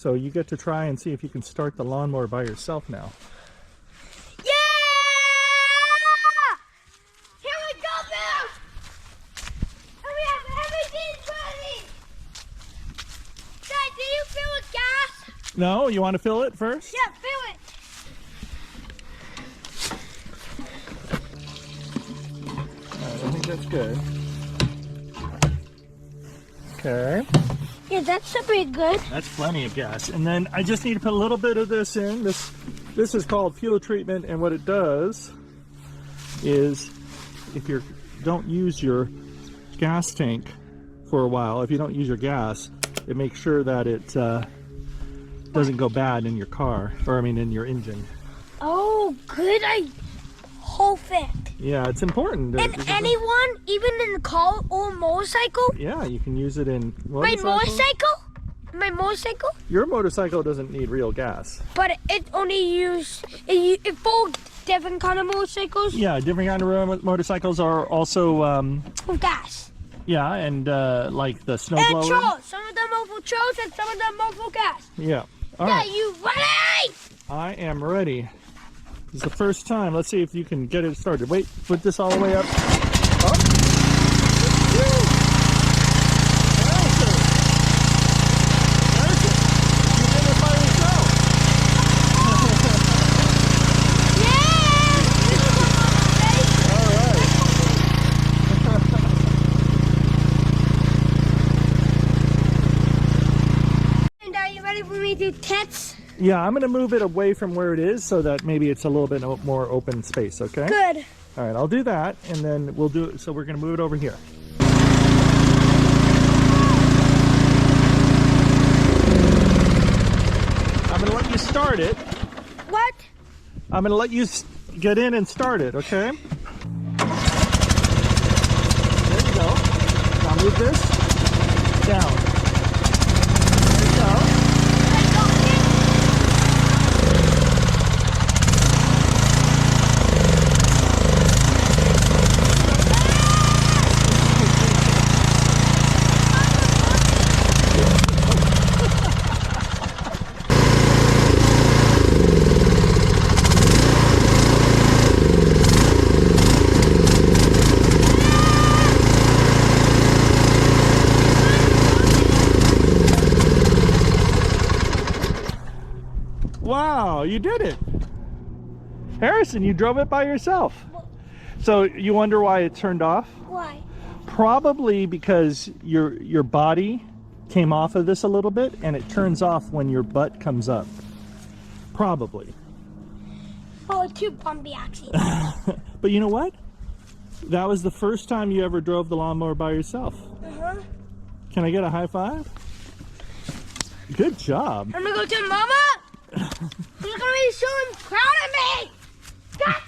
So you get to try and see if you can start the lawnmower by yourself now. Yeah! Here we go, Bill! And we have everything ready! Dad, do you fill with gas? No, you want to fill it first? Yeah, fill it! I think that's good. Okay. Yeah, that's pretty good. That's plenty of gas. And then I just need to put a little bit of this in. This is called fuel treatment, and what it does is if you don't use your gas tank for a while, if you don't use your gas, it makes sure that it doesn't go bad in your car, or I mean in your engine. Oh, good. Whole fit. Yeah, it's important. And anyone, even in the car or motorcycle? Yeah, you can use it in motorcycles. My motorcycle? Your motorcycle doesn't need real gas. But it only uses it for different kind of motorcycles. Yeah, different kind of motorcycles are also with gas. yeah, and like the snow And blower. trolls. Some of them are for trolls and some of them are for gas. Yeah. All Yeah, right. you ready? I am ready. It's the first time. Let's see if you can get it started. Wait, put this all the way up. Up. You did it by yourself. All right. And are you ready for me to test? Yeah, I'm going to move it away from where it is so that maybe it's a little bit more open space, okay? Good. All right, I'll do that, and then we'll do it. So we're going to move it over here. I'm going to let you start it. What? I'm going to let you get in and start it, okay? There you go. Now move this down. There you go. Wow, you did it. Harrison, you drove it by yourself. So you wonder why it turned off? Why? Probably because your body came off of this a little bit and it turns off when your butt comes up. Probably. Oh, too bumpy actually. But you know what? That was the first time you ever drove the lawnmower by yourself. Uh-huh. Can I get a high five? Good job. I'm gonna go to Mama. He's gonna be so proud of me. That's